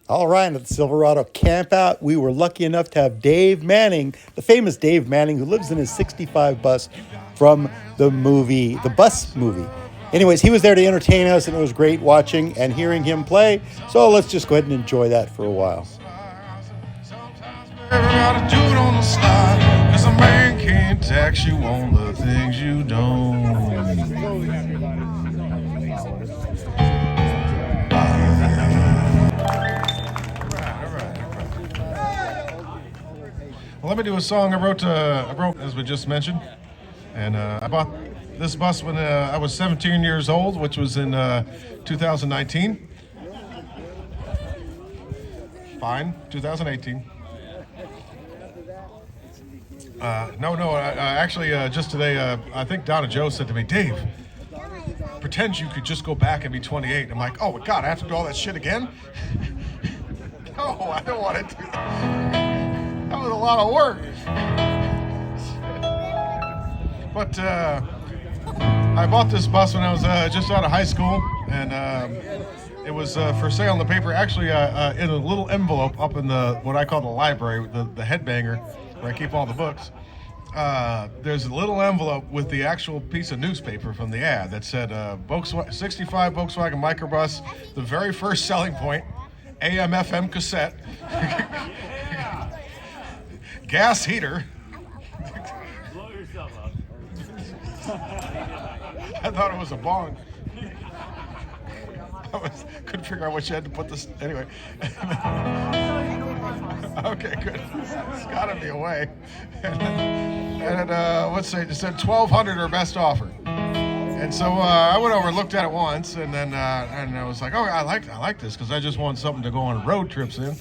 All right, at the Silverado Campout, we were lucky enough to have Dave Manning, the famous Dave Manning, who lives in his 65 bus from the movie, the Bus movie. Anyways, he was there to entertain us, and it was great watching and hearing him play. So let's just go ahead and enjoy that for a while. Everybody do it on the slide, 'cause a man can't tax you on the things you don't. Well, let me do a song I wrote as we just mentioned, and I bought this bus when I was 17 years old, which was in 2019. Fine, 2018. Actually, just today, I think Donna Joe said to me, Dave, pretend you could just go back and be 28. I'm like, oh my God, I have to do all that shit again? No, I don't want to do that. That was a lot of work. But I bought this bus when I was just out of high school, and it was for sale in the paper, actually in a little envelope up in what I call the library, the headbanger, where I keep all the books. There's a little envelope with the actual piece of newspaper from the ad that said 65 Volkswagen microbus, the very first selling point, AM/FM cassette, gas heater. Blow yourself up. I thought it was a bong. Couldn't figure out what you had to put this. Anyway. Okay, good. It's got to be a way. Let's say it said 1,200 or best offer. And so I went over and looked at it once, and then and I was like, oh, I like this because I just want something to go on road trips in.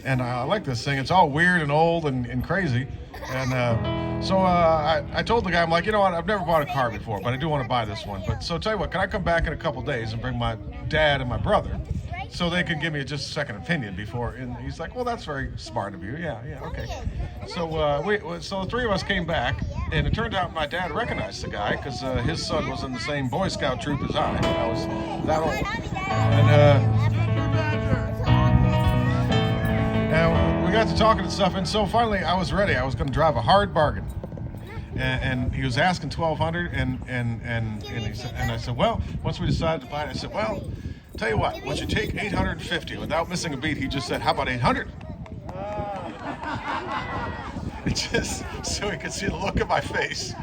And I like this thing. It's all weird and old and crazy. And so I told the guy, I'm like, you know what? I've never bought a car before, but I do want to buy this one. But so tell you what, can I come back in a couple days and bring my dad and my brother so they can give me just a second opinion before? And he's like, well, that's very smart of you. Yeah, okay. So so the three of us came back, and it turned out my dad recognized the guy because his son was in the same Boy Scout troop as I. I was that old. And we got to talking and stuff, and so finally I was ready. I was going to drive a hard bargain, and he was asking 1,200, and he said, and I said, well, once we decided to buy it, I said, well, tell you what, once you take 850, without missing a beat, he just said, how about 800? It just so he could see the look of my face.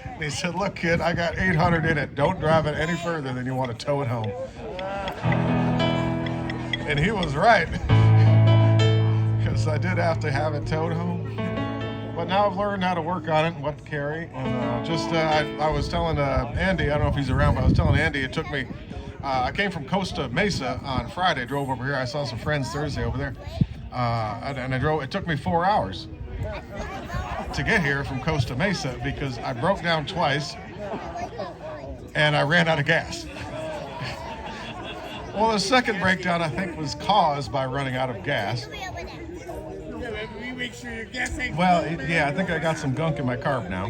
And he said, look, kid, I got 800 in it. Don't drive it any further than you want to tow it home. And he was right. I did have to have it towed home, but now I've learned how to work on it and what to carry. And I was telling Andy, I don't know if he's around, but I was telling Andy it took me. I came from Costa Mesa on Friday, drove over here. I saw some friends Thursday over there, and I drove. It took me 4 hours to get here from Costa Mesa because I broke down twice and I ran out of gas. Well, the second breakdown I think was caused by running out of gas. Make sure your gas ain't. Well, yeah, I think I got some gunk in my carb now.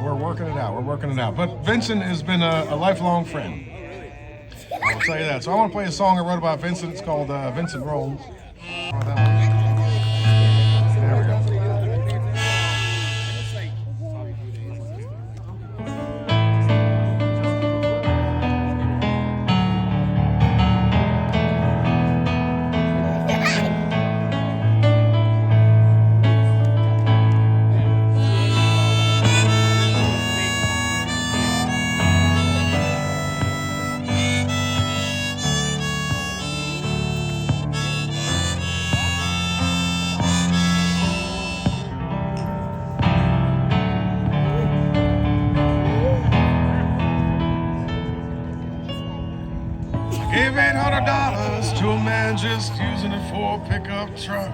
We're working it out. But Vincent has been a lifelong friend. I will tell you that. So I want to play a song I wrote about Vincent. It's called Vincent Rolls. There we go. Gave $800 to a man just using it for a pickup truck.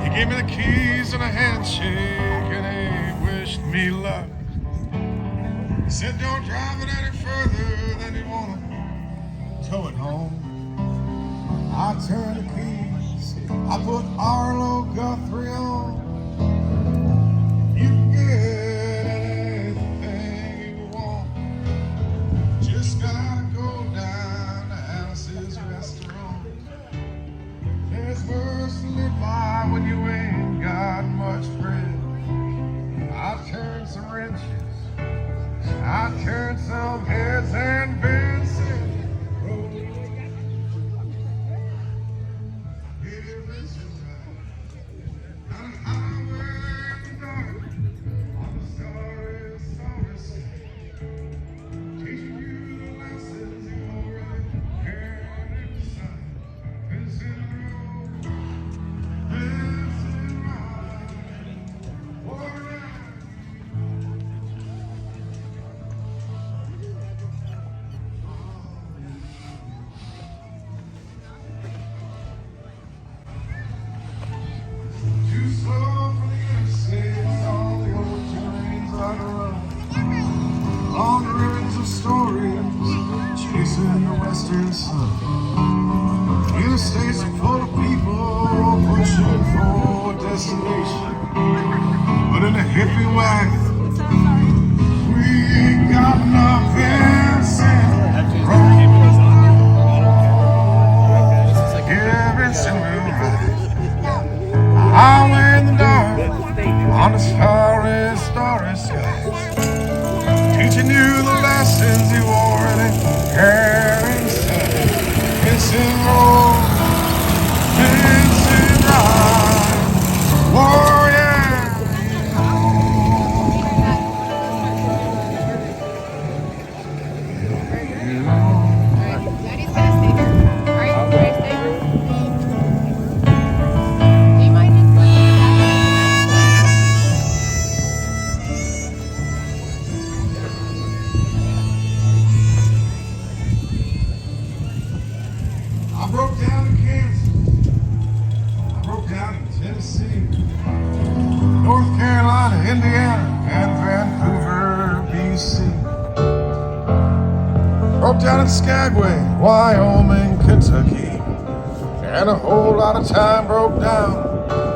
He gave me the keys and a handshake and he wished me luck. He said don't drive it any further than you want to tow it home. I turned the keys, I put Arlo Guthrie on. You can get anything you want. Just gotta go down to Alice's trenches. I turned some heads and Vincent Road. Here is the night. On a highway in the dark, on the starry, starry sky, teaching you the lessons you already heard inside. Vincent Road, Vincent Road. Oh, yeah. Too slow for the interstates, all the old trains on the run. Long ribbons of stories, chasing the western sun. Interstates are full of people pushing for a destination. But in a hippie wagon, we ain't got nothing Vincent Road. Yeah, Vincent Road. Highway in the dark, on the starry, starry skies, teaching you the lessons you already heard inside. Vincent Road, Vincent Ride, oh yeah. Daddy's gonna stay there. Are you ready to stay there? Do you mind just I broke down in Kansas, I broke down in Tennessee, North Carolina, Indiana, and Vancouver, BC. Broke down in Skagway, Wyoming, Kentucky, and a whole lot of time broke down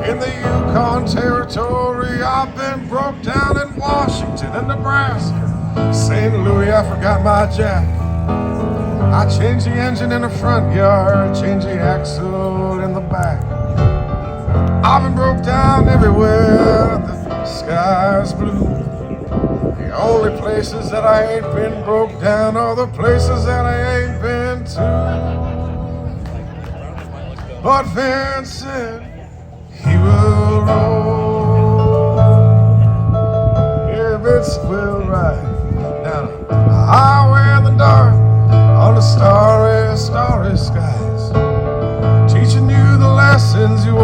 in the Yukon Territory. I've been broke down in Washington and Nebraska, St. Louis, I forgot my jack. I changed the engine in the front yard, changed the axle in the back. I've been broke down everywhere, the sky's blue. The only places that I ain't been broke down are the places that I ain't been to. But Vincent, he will roll. Yeah, Vincent will ride down the highway in the dark, on the starry, starry skies, teaching you the lessons you